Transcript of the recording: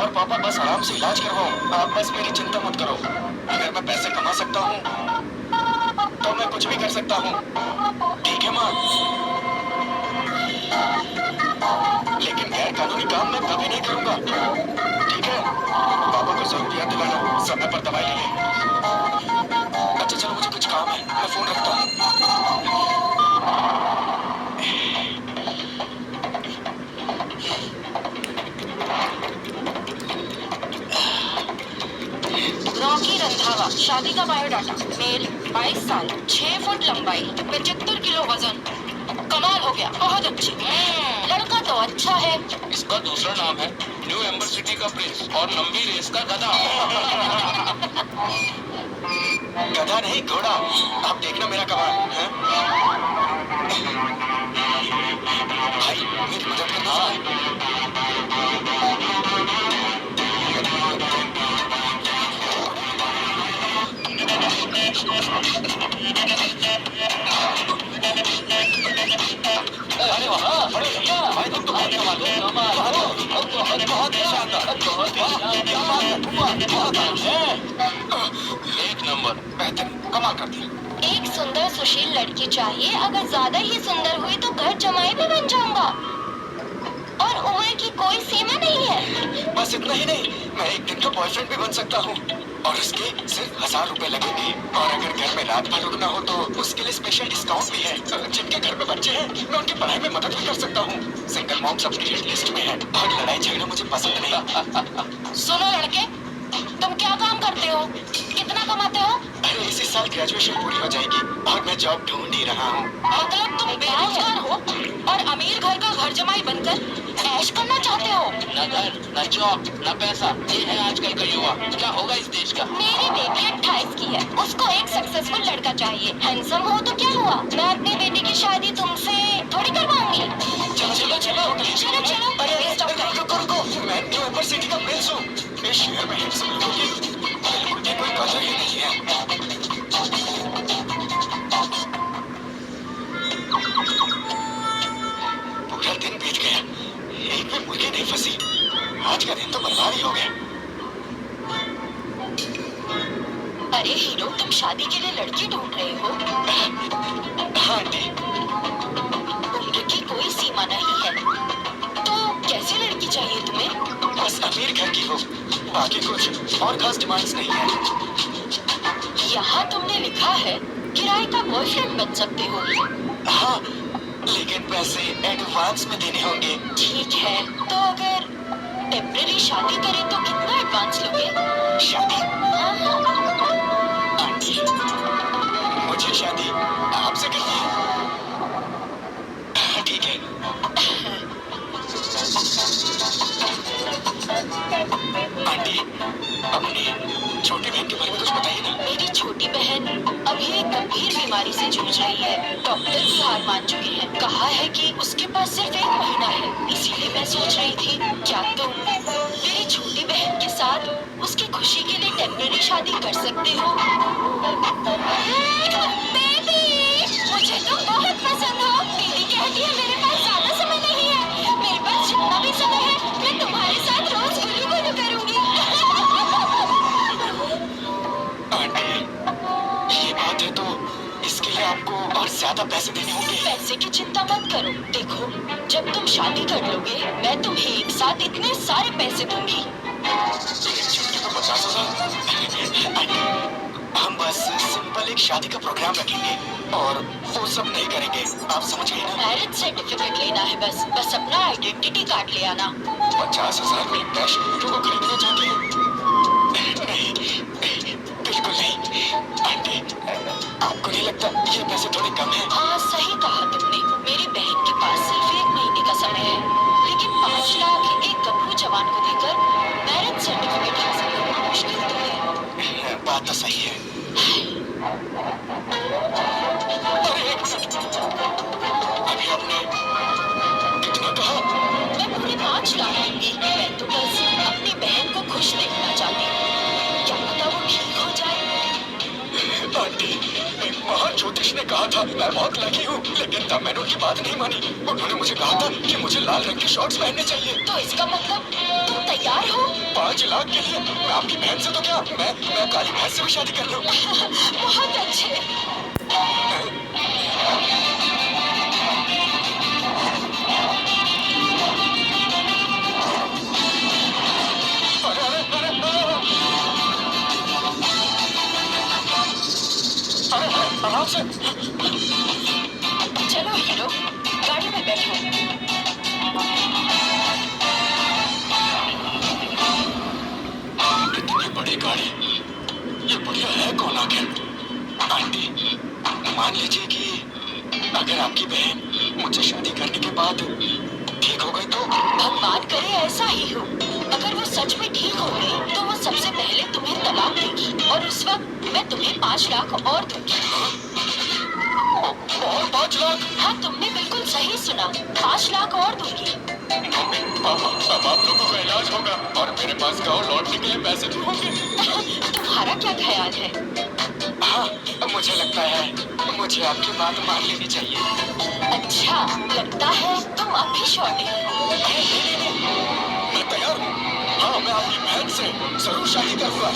और पापा बस आराम से इलाज करवाओ। आप बस मेरी चिंता मत करो। अगर मैं पैसे कमा सकता हूँ तो मैं कुछ भी कर सकता हूँ। ठीक है माँ, लेकिन गैर कानूनी काम मैं कभी नहीं करूँगा। ठीक है? पापा को जरूर याद दिलाना, समय पर दवाई ले लें। अच्छा चलो, मुझे कुछ काम है, मैं फोन रखता हूँ। रॉकी रंधावा, शादी का बायोडाटा, मेल, 22 साल, 6 फुट लंबाई, 75 किलो वजन। कमाल हो गया, बहुत अच्छी। लड़का तो अच्छा है। इसका दूसरा नाम है न्यू एम्बर सिटी का प्रिंस और लंबी रेस का गधा। गधा नहीं, घोड़ा। आप देखना मेरा कमाल है। भाई मेरी मदद करना। अरे वाह, बड़े भैया, भाई तुम तो बहुत कमाल हो। बहुत एक नंबर, बेहतर, कमाल कर दिया। एक सुंदर सुशील लड़की चाहिए। अगर ज्यादा ही सुंदर हुई तो घर जमाई भी बन जाऊंगा। और उम्र की कोई सीमा नहीं है। बस इतना ही नहीं, मैं एक दिन का बॉयफ्रेंड भी बन सकता हूँ और उसके सिर्फ 1000 रुपए लगेंगे। और अगर घर में रात भर रुकना हो तो उसके लिए स्पेशल डिस्काउंट भी है। जिनके घर में बच्चे हैं मैं उनकी पढ़ाई में मदद भी कर सकता हूँ। सिंगल मॉम सबकी हिट लिस्ट में है और लड़ाई झगड़ा मुझे पसंद नहीं। सुनो लड़के, तुम क्या काम करते हो? कितना कमाते हो? अरे इसी साल ग्रेजुएशन पूरी हो जाएगी और मैं जॉब ढूंढ ही रहा हूँ। मतलब तुम बेरोजगार हो और अमीर घर का घर जमाई बनकर ऐश करना चाहते हो? न घर, न जॉब, न पैसा, ये है आजकल का युवा। क्या होगा इस देश का? मेरी बेटी 28 की है, उसको एक सक्सेसफुल लड़का चाहिए। हैंडसम हो तो क्या हुआ? मैं अपनी बेटी की शादी तुमसे थोड़ी करवाऊंगी। चलो चलो चलो चलो चलो, अरे stop करो। रुको रुको, मैं न्यू एम्बर सिटी का प्रिंस हूँ। इस शहर में हैंडसम लोगों की बिल्कुल भी कोई कदर ही नहीं है। पूरा दिन बीत गया, एक भी मुर्गी नहीं फंसी। आज का दिन तो बर्बाद ही हो गया। अरे हीरो, तुम शादी के लिए लड़की ढूंढ रहे हो? हाँ आंटी। उम्र की कोई सीमा नहीं है। तो कैसी लड़की चाहिए तुम्हें? बस अमीर घर की हो, बाकी कुछ और खास डिमांड्स नहीं है। यहाँ तुमने लिखा है किराए का बॉयफ्रेंड बन सकते हो। हाँ, लेकिन पैसे एडवांस में देने होंगे। ठीक है, तो अगर टेम्पररी शादी करें तो कितना एडवांस लोगे? शादी? हाँ, आंटी, मुझे शादी आपसे करनी है। हाँ, ठीक है। आंटी, अपनी छोटी बहन के बारे में कुछ बताइए ना। मेरी छोटी बहन अभी एक गंभीर बीमारी से जूझ रही है। डॉक्टर भी हार मान चुके हैं। कहा है कि उसके पास सिर्फ 1 महीना है। इसीलिए मैं सोच रही थी, क्या तुम मेरी छोटी बहन के साथ उसकी खुशी के लिए टेम्पररी शादी कर सकते हो? बेबी, मुझे तुम बहुत पसंद हो। बेबी कहती है मेरे पास ज्यादा समय नहीं है। मेरे पास जितना भी समय है मैं तुम्हारे साथ रोज गुलू गुलू करूंगी। आंटी, ये बात है तो इसके लिए आपको और ज्यादा पैसे देने होंगे। पैसे की चिंता मत करो। देखो, जब तुम शादी कर लोगे मैं तुम्हें एक साथ इतने सारे पैसे दूंगी। एक छुट्टी को 50,000। आंटी, हम बस सिंपल एक शादी का प्रोग्राम रखेंगे और वो सब नहीं करेंगे। आप समझ गए ना? मैरिज सर्टिफिकेट लेना है बस अपना आइडेंटिटी कार्ड ले आना। 50,000 में पैशन हीरो को खरीदना चाहती है? नहीं, बिल्कुल नहीं। आंटी, आपको नहीं लगता ये पैसे थोड़े कम हैं? हाँ, सही कहा तुमने। मेरी बहन के पास सिर्फ 1 महीने का समय है, लेकिन 5 लाख एक गंभीर जवान को देकर मैरिज सर्टिफिकेट हासिल करना मुश्किल तो है। बात तो सही है। अरे एक मिनट, अभी आपने कितना कहा? मैं पूरे 5 लाख दूंगी। मैं तो बस अपनी बहन को खुश देखना चाहती हूँ। क्या पता वो ठीक हो जाए। आंटी, एक महान ज्योतिष ने कहा था मैं बहुत लकी हूँ, लेकिन तब मैंने उनकी बात नहीं मानी। उन्होंने मुझे कहा था कि मुझे लाल रंग के शॉर्ट्स पहनने चाहिए। तो इसका मतलब तुम तैयार हो? 5 लाख के लिए? मैं आपकी बहन से तो क्या, मैं काली भैंस से भी शादी कर लूं। बहुत अच्छे। अरे अरे अरे अरे अरे, आराम से। चलो हीरो, गाड़ी में बैठो। इतनी बड़ी गाड़ी, ये बढ़िया है कौन आखिर? आंटी, मान लीजिए कि अगर आपकी बहन मुझसे शादी करने के बाद ठीक हो गई तो? भगवान करे ऐसा ही हो। अगर वो सच में ठीक हो गई तो वो सबसे पहले तुम्हें तलाक देगी और उस वक्त मैं तुम्हें 5 लाख और दूंगी। और 5 लाख? हाँ, तुमने बिल्कुल सही सुना, 5 लाख और दूंगी। मम्मी पापा, अब आप लोगों का इलाज होगा और मेरे पास गाँव लौटने के लिए पैसे भी होंगे। तुम्हारा क्या ख्याल है? हाँ, मुझे लगता है मुझे आपकी बात मान लेनी चाहिए। अच्छा, लगता है तुम अब भी शॉर्ट हो। नहीं, मैं तैयार हूँ। हाँ, मैं आपकी बहन से जरूर शादी करूंगा।